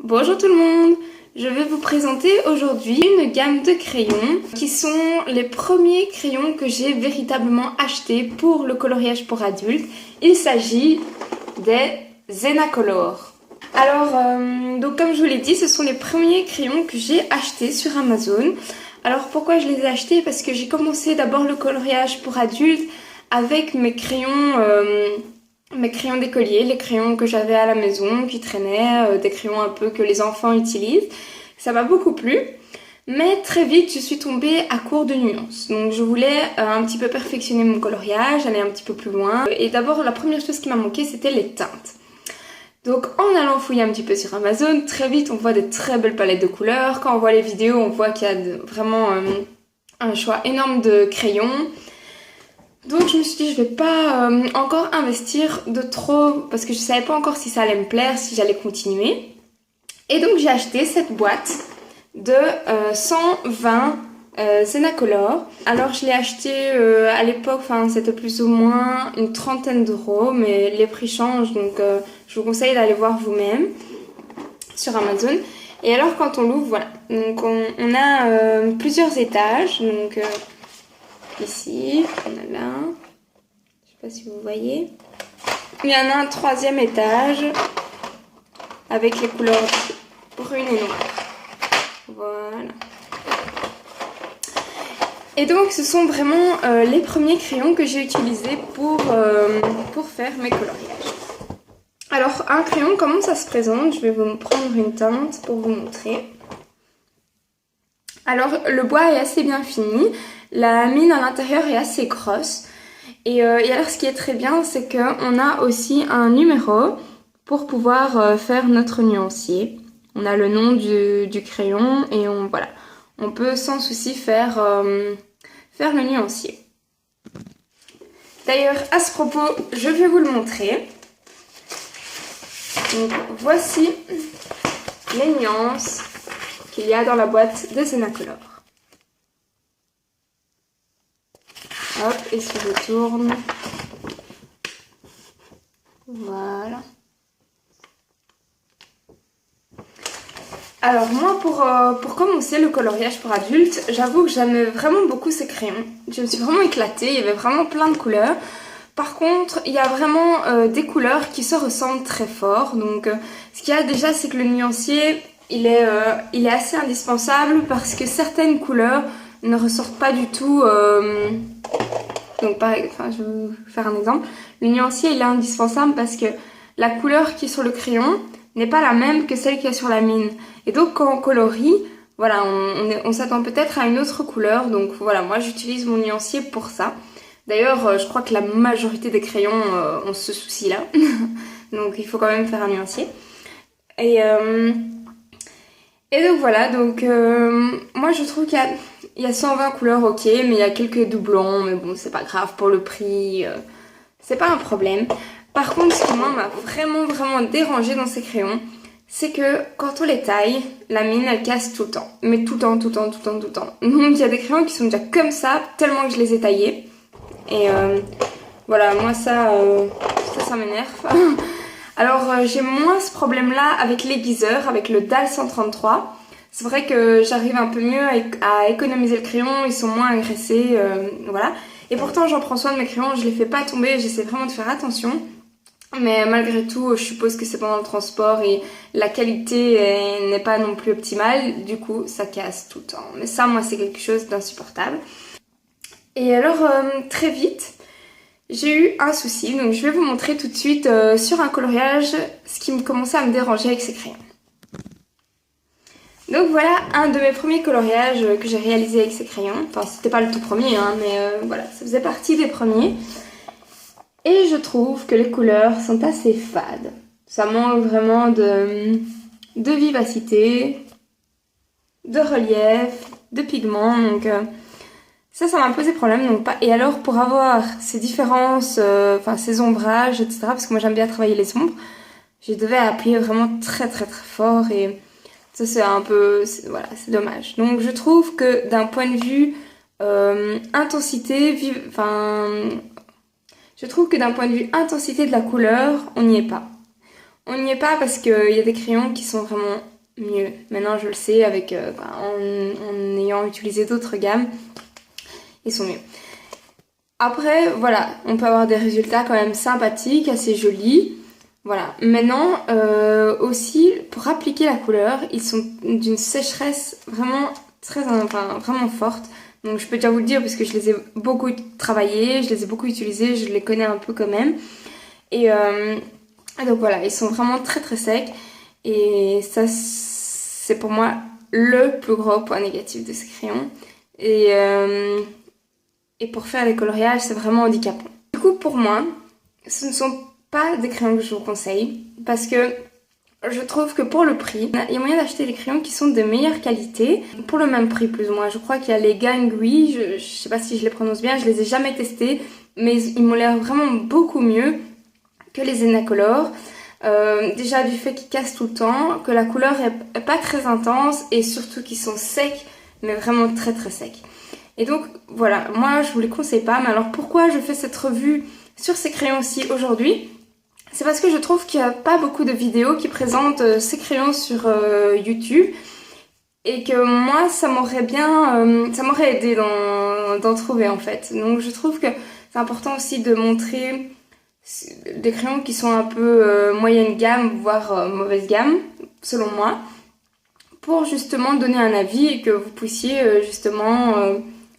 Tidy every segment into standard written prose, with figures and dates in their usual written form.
Bonjour tout le monde, je vais vous présenter aujourd'hui une gamme de crayons qui sont les premiers crayons que j'ai véritablement achetés pour le coloriage pour adultes. Il s'agit des Zenacolor. Alors, donc comme je vous l'ai dit, ce sont les premiers crayons que j'ai achetés sur Amazon. Alors pourquoi je les ai achetés? Parce que j'ai commencé d'abord le coloriage pour adultes avec mes crayons d'écolier, les crayons que j'avais à la maison, qui traînaient, des crayons un peu que les enfants utilisent. Ça m'a beaucoup plu, mais très vite je suis tombée à court de nuances. Donc je voulais un petit peu perfectionner mon coloriage, aller un petit peu plus loin. Et d'abord la première chose qui m'a manqué, c'était les teintes. Donc en allant fouiller un petit peu sur Amazon, très vite on voit des très belles palettes de couleurs. Quand on voit les vidéos, on voit qu'il y a vraiment un choix énorme de crayons. Donc je me suis dit je vais pas encore investir de trop parce que je savais pas encore si ça allait me plaire, si j'allais continuer. Et donc j'ai acheté cette boîte de 120 Zenacolor. Alors je l'ai acheté à l'époque, enfin c'était plus ou moins une trentaine d'euros, mais les prix changent, donc je vous conseille d'aller voir vous-même sur Amazon. Et alors quand on l'ouvre, voilà, donc on a plusieurs étages, donc ici, on a là, je sais pas si vous voyez. Il y en a un troisième étage avec les couleurs brunes et noires. Voilà. Et donc ce sont vraiment les premiers crayons que j'ai utilisés pour faire mes coloriages. Alors un crayon, comment ça se présente? Je vais vous prendre une teinte pour vous montrer. Alors le bois est assez bien fini, la mine à l'intérieur est assez grosse. Et alors ce qui est très bien, c'est qu'on a aussi un numéro pour pouvoir faire notre nuancier. On a le nom du crayon et voilà, on peut sans souci faire le nuancier. D'ailleurs, à ce propos, je vais vous le montrer. Donc voici les nuances qu'il y a dans la boîte de Zenacolor. Hop, et si je tourne, voilà. Alors moi, pour commencer le coloriage pour adultes, j'avoue que j'aimais vraiment beaucoup ces crayons. Je me suis vraiment éclatée, il y avait vraiment plein de couleurs. Par contre, il y a vraiment des couleurs qui se ressemblent très fort. Donc ce qu'il y a déjà, c'est que le nuancier, il est assez indispensable parce que certaines couleurs ne ressortent pas du tout. Donc je vais vous faire un exemple. Le nuancier, il est indispensable parce que la couleur qui est sur le crayon n'est pas la même que celle qu'il y a sur la mine. Et donc quand on colorie, voilà, on s'attend peut-être à une autre couleur. Donc voilà, moi j'utilise mon nuancier pour ça. D'ailleurs, je crois que la majorité des crayons ont ce souci-là. Donc il faut quand même faire un nuancier. Et donc voilà, donc moi je trouve qu'il y a 120 couleurs, ok, mais il y a quelques doublons, mais bon, c'est pas grave pour le prix, c'est pas un problème. Par contre, ce qui moi m'a vraiment dérangé dans ces crayons, c'est que quand on les taille, la mine elle casse tout le temps. Mais tout le temps. Donc il y a des crayons qui sont déjà comme ça, tellement que je les ai taillés. Et voilà, moi ça m'énerve. Alors j'ai moins ce problème là avec l'aiguiseur, avec le DAL 133. C'est vrai que j'arrive un peu mieux à économiser le crayon, ils sont moins agressés, voilà. Et pourtant j'en prends soin de mes crayons, je les fais pas tomber, j'essaie vraiment de faire attention. Mais malgré tout, je suppose que c'est pendant le transport et la qualité n'est pas non plus optimale. Du coup, ça casse tout le temps. Mais ça, moi, c'est quelque chose d'insupportable. Et alors, très vite, j'ai eu un souci. Donc, je vais vous montrer tout de suite sur un coloriage ce qui me commençait à me déranger avec ces crayons. Donc voilà un de mes premiers coloriages que j'ai réalisé avec ces crayons. Enfin, c'était pas le tout premier, hein, mais voilà, ça faisait partie des premiers. Et je trouve que les couleurs sont assez fades. Ça manque vraiment de vivacité, de relief, de pigments. Donc ça m'a posé problème. Donc pas... Et alors pour avoir ces différences, ces ombrages, etc. Parce que moi j'aime bien travailler les ombres, je devais appuyer vraiment très fort. Et ça c'est un peu... Voilà, c'est dommage. Donc je trouve que d'un point de vue intensité, je trouve que d'un point de vue intensité de la couleur, on n'y est pas. On n'y est pas parce qu'il y a des crayons qui sont vraiment mieux. Maintenant je le sais avec en ayant utilisé d'autres gammes, ils sont mieux. Après voilà, on peut avoir des résultats quand même sympathiques, assez jolis. Voilà, maintenant aussi pour appliquer la couleur, ils sont d'une sécheresse vraiment vraiment forte. Donc je peux déjà vous le dire parce que je les ai beaucoup travaillés, je les ai beaucoup utilisés, je les connais un peu quand même. Et donc voilà, ils sont vraiment très très secs. Et ça c'est pour moi le plus gros point négatif de ces crayons. Et pour faire les coloriages, c'est vraiment handicapant. Du coup pour moi, ce ne sont pas des crayons que je vous conseille parce que je trouve que pour le prix, il y a moyen d'acheter des crayons qui sont de meilleure qualité pour le même prix plus ou moins. Je crois qu'il y a les Gangui, je sais pas si je les prononce bien, je les ai jamais testés, mais ils m'ont l'air vraiment beaucoup mieux que les Enacolor. Déjà du fait qu'ils cassent tout le temps, que la couleur est pas très intense et surtout qu'ils sont secs, mais vraiment très très secs. Et donc voilà, moi je vous les conseille pas, mais alors pourquoi je fais cette revue sur ces crayons-ci aujourd'hui? C'est parce que je trouve qu'il n'y a pas beaucoup de vidéos qui présentent ces crayons sur YouTube et que moi ça m'aurait aidé d'en trouver en fait. Donc je trouve que c'est important aussi de montrer des crayons qui sont un peu moyenne gamme, voire mauvaise gamme, selon moi, pour justement donner un avis et que vous puissiez justement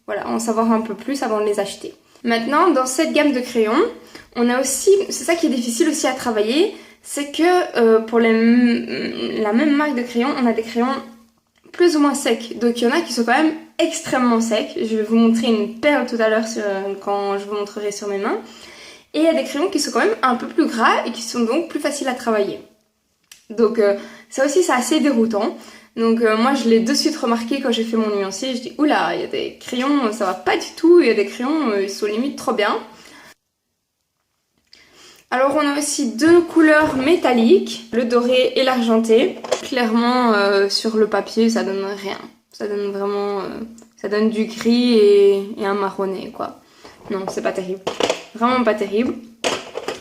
voilà, en savoir un peu plus avant de les acheter. Maintenant, dans cette gamme de crayons, on a aussi, c'est ça qui est difficile aussi à travailler, c'est que pour la même marque de crayons, on a des crayons plus ou moins secs. Donc il y en a qui sont quand même extrêmement secs. Je vais vous montrer une perle tout à l'heure quand je vous montrerai sur mes mains. Et il y a des crayons qui sont quand même un peu plus gras et qui sont donc plus faciles à travailler. Donc ça aussi c'est assez déroutant. Donc moi je l'ai de suite remarqué quand j'ai fait mon nuancier, je dis oula, il y a des crayons ça va pas du tout, il y a des crayons ils sont limite trop bien. Alors on a aussi deux couleurs métalliques, le doré et l'argenté. Clairement sur le papier ça donne rien, ça donne vraiment, ça donne du gris et un marronné quoi. Non c'est pas terrible, vraiment pas terrible.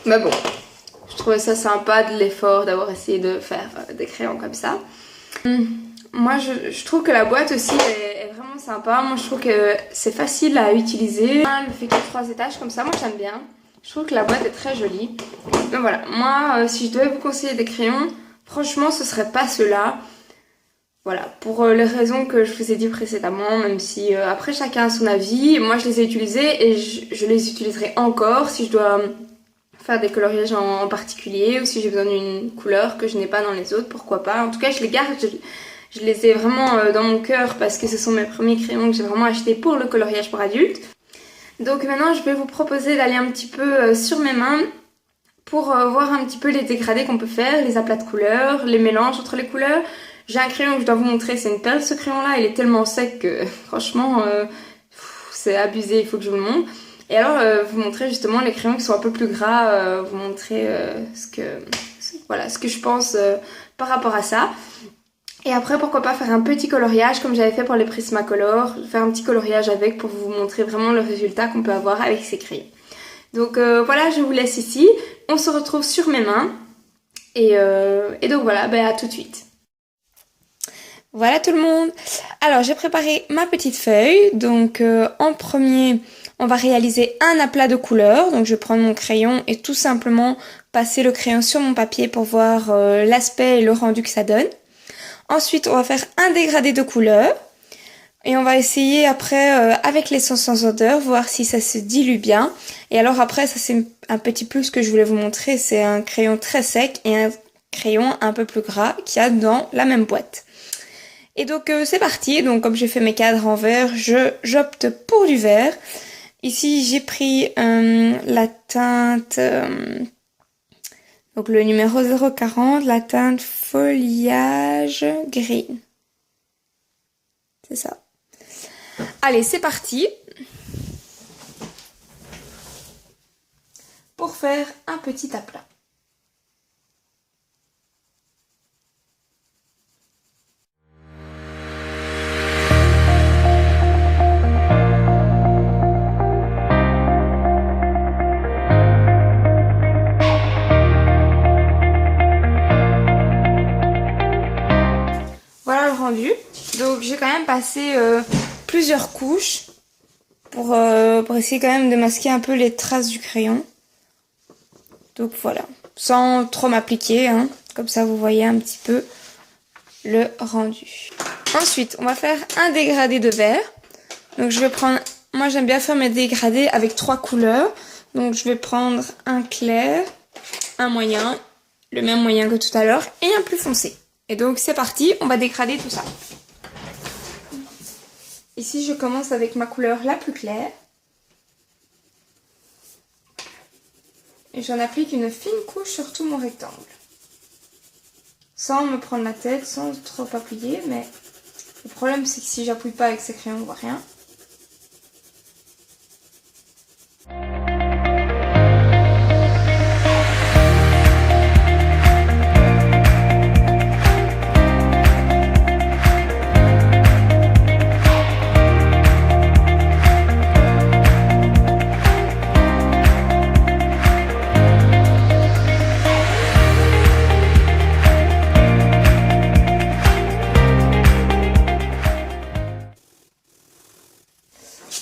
Mais bon, je trouvais ça sympa de l'effort d'avoir essayé de faire des crayons comme ça. Moi je trouve que la boîte aussi est vraiment sympa. Moi je trouve que c'est facile à utiliser. Elle fait que 3 étages comme ça, moi j'aime bien. Je trouve que la boîte est très jolie. Donc voilà, moi si je devais vous conseiller des crayons, franchement ce serait pas ceux-là. Voilà, pour les raisons que je vous ai dit précédemment, même si après chacun a son avis. Moi je les ai utilisés et je les utiliserai encore si je dois faire des coloriages en particulier ou si j'ai besoin d'une couleur que je n'ai pas dans les autres, pourquoi pas. En tout cas je les garde, je les ai vraiment dans mon cœur parce que ce sont mes premiers crayons que j'ai vraiment achetés pour le coloriage pour adultes. Donc maintenant je vais vous proposer d'aller un petit peu sur mes mains pour voir un petit peu les dégradés qu'on peut faire, les aplats de couleurs, les mélanges entre les couleurs. J'ai un crayon que je dois vous montrer, c'est une perle ce crayon là, il est tellement sec que franchement c'est abusé, il faut que je vous le montre. Et alors vous montrer justement les crayons qui sont un peu plus gras, vous montrer ce que je pense par rapport à ça. Et après pourquoi pas faire un petit coloriage comme j'avais fait pour les Prismacolor, faire un petit coloriage avec pour vous montrer vraiment le résultat qu'on peut avoir avec ces crayons. Donc voilà, je vous laisse ici, on se retrouve sur mes mains et donc voilà, à tout de suite. Voilà tout le monde. Alors j'ai préparé ma petite feuille, donc en premier on va réaliser un aplat de couleurs, donc je vais prendre mon crayon et tout simplement passer le crayon sur mon papier pour voir l'aspect et le rendu que ça donne. Ensuite, on va faire un dégradé de couleur et on va essayer après avec l'essence sans odeur, voir si ça se dilue bien. Et alors après, ça c'est un petit plus que je voulais vous montrer, c'est un crayon très sec et un crayon un peu plus gras qu'il y a dans la même boîte. Et donc c'est parti, donc comme j'ai fait mes cadres en vert, j'opte pour du vert. Ici j'ai pris la teinte... donc le numéro 040, la teinte foliage green. C'est ça. Allez, c'est parti. Pour faire un petit aplat. passer plusieurs couches pour essayer quand même de masquer un peu les traces du crayon. Donc voilà, sans trop m'appliquer, hein. Comme ça vous voyez un petit peu le rendu. Ensuite, on va faire un dégradé de vert. Donc je vais prendre, moi j'aime bien faire mes dégradés avec 3 couleurs. Donc je vais prendre un clair, un moyen, le même moyen que tout à l'heure, et un plus foncé. Et donc c'est parti, on va dégrader tout ça. Ici je commence avec ma couleur la plus claire. Et j'en applique une fine couche sur tout mon rectangle. Sans me prendre la tête, sans trop appuyer, mais le problème c'est que si j'appuie pas avec ces crayons, on voit rien.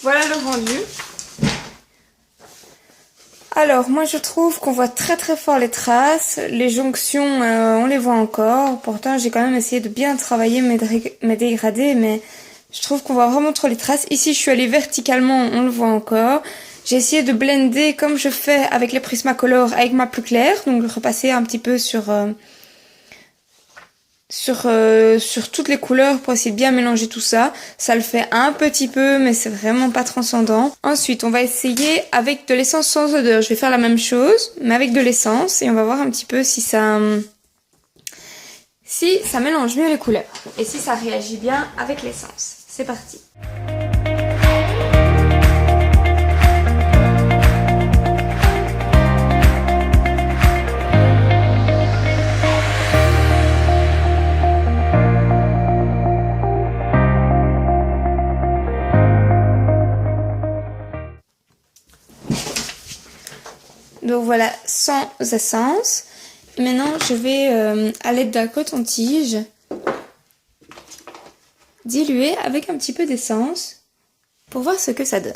Voilà le rendu. Alors moi je trouve qu'on voit très très fort les traces, les jonctions on les voit encore, pourtant j'ai quand même essayé de bien travailler mes dégradés, mais je trouve qu'on voit vraiment trop les traces. Ici je suis allée verticalement, on le voit encore. J'ai essayé de blender comme je fais avec les Prismacolor avec ma plus claire, donc repasser un petit peu sur toutes les couleurs pour essayer de bien mélanger tout ça. Ça le fait un petit peu, mais c'est vraiment pas transcendant. Ensuite, on va essayer avec de l'essence sans odeur. Je vais faire la même chose, mais avec de l'essence, et on va voir un petit peu si ça mélange mieux les couleurs, et si ça réagit bien avec l'essence. C'est parti. Donc voilà, sans essence. Maintenant, je vais, à l'aide d'un coton-tige, diluer avec un petit peu d'essence pour voir ce que ça donne.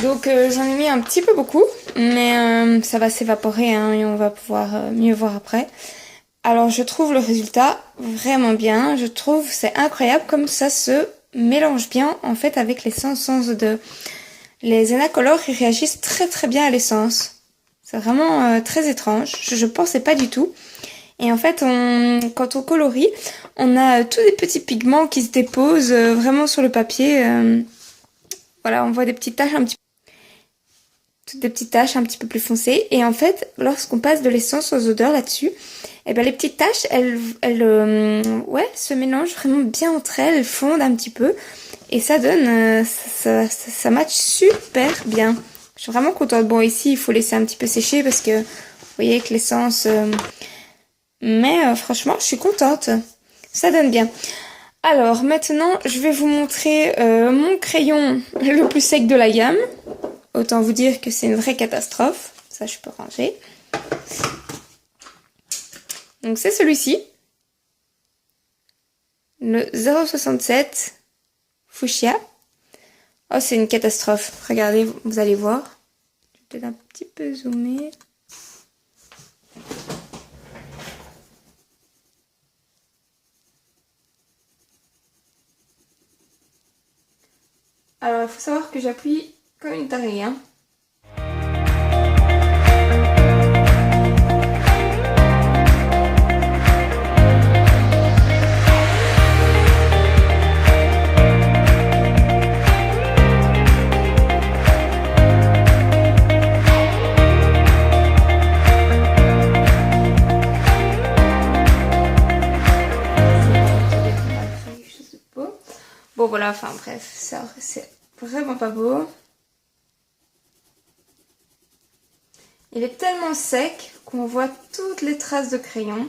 Donc j'en ai mis un petit peu beaucoup, mais ça va s'évaporer hein, et on va pouvoir mieux voir après. Alors je trouve le résultat vraiment bien, je trouve c'est incroyable comme ça se mélange bien en fait avec l'essence sans odeur. Les Enacolor ils réagissent très très bien à l'essence. C'est vraiment très étrange, je pensais pas du tout. Et en fait quand on colorie, on a tous des petits pigments qui se déposent vraiment sur le papier. Voilà, on voit des petites taches des petites taches un petit peu plus foncées, et en fait lorsqu'on passe de l'essence aux odeurs là-dessus, et ben les petites taches elles se mélangent vraiment bien entre elles, elles fondent un petit peu et ça donne ça match super bien. Je suis vraiment contente. Bon ici il faut laisser un petit peu sécher parce que vous voyez que l'essence mais franchement je suis contente, ça donne bien. Alors maintenant je vais vous montrer mon crayon le plus sec de la gamme. Autant vous dire que c'est une vraie catastrophe. Ça, je peux ranger. Donc, c'est celui-ci. Le 0,67 Fuchsia. Oh, c'est une catastrophe. Regardez, vous allez voir. Je vais peut-être un petit peu zoomer. Alors, il faut savoir que j'appuie comme une tarée, hein. Bon voilà, enfin bref, ça c'est vraiment pas beau. Il est tellement sec qu'on voit toutes les traces de crayon.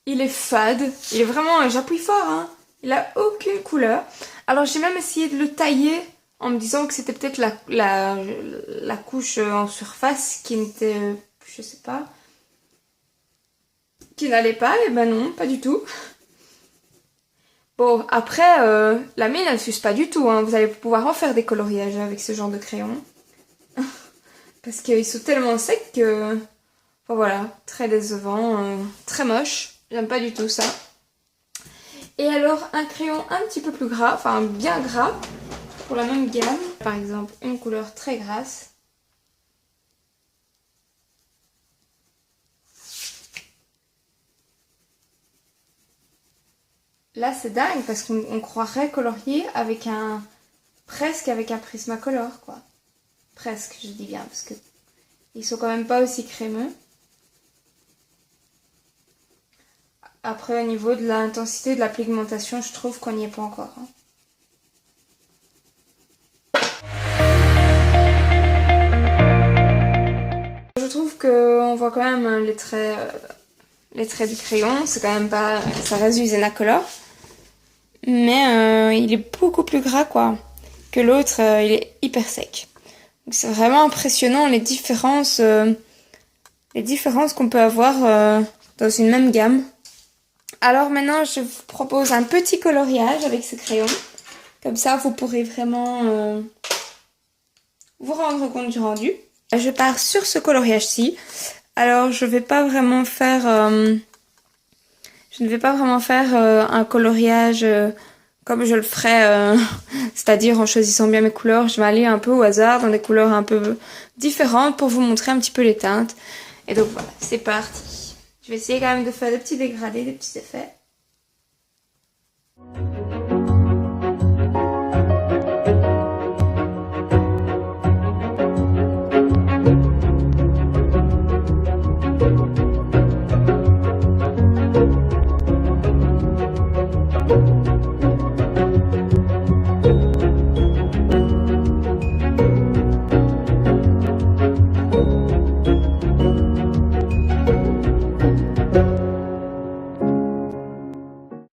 Il est fade, il est vraiment, j'appuie fort, hein. Il a aucune couleur. Alors j'ai même essayé de le tailler en me disant que c'était peut-être la couche en surface qui n'était, je sais pas, qui n'allait pas. Et ben non, pas du tout. Bon, après, la mine elle s'use pas du tout, hein. Vous allez pouvoir en faire des coloriages avec ce genre de crayon. Parce qu'ils sont tellement secs que... Enfin voilà, très décevant, très moche. J'aime pas du tout ça. Et alors un crayon un petit peu plus gras, enfin bien gras, pour la même gamme. Par exemple, une couleur très grasse. Là c'est dingue parce qu'on croirait colorier avec presque avec un Prismacolor quoi. Presque, je dis bien, parce que ils sont quand même pas aussi crémeux. Après, au niveau de l'intensité de la pigmentation, je trouve qu'on n'y est pas encore. Hein. Je trouve qu'on voit quand même les traits du crayon. C'est quand même pas... Ça reste du Zenacolor. Mais il est beaucoup plus gras, quoi. Que l'autre, il est hyper sec. Donc c'est vraiment impressionnant les différences qu'on peut avoir dans une même gamme. Alors maintenant, je vous propose un petit coloriage avec ce crayon. Comme ça, vous pourrez vraiment vous rendre compte du rendu. Je pars sur ce coloriage-ci. Alors, je ne vais pas vraiment faire un coloriage comme je le ferais, c'est-à-dire en choisissant bien mes couleurs. Je vais aller un peu au hasard dans des couleurs un peu différentes pour vous montrer un petit peu les teintes. Et donc voilà, c'est parti. Je vais essayer quand même de faire des petits dégradés, des petits effets.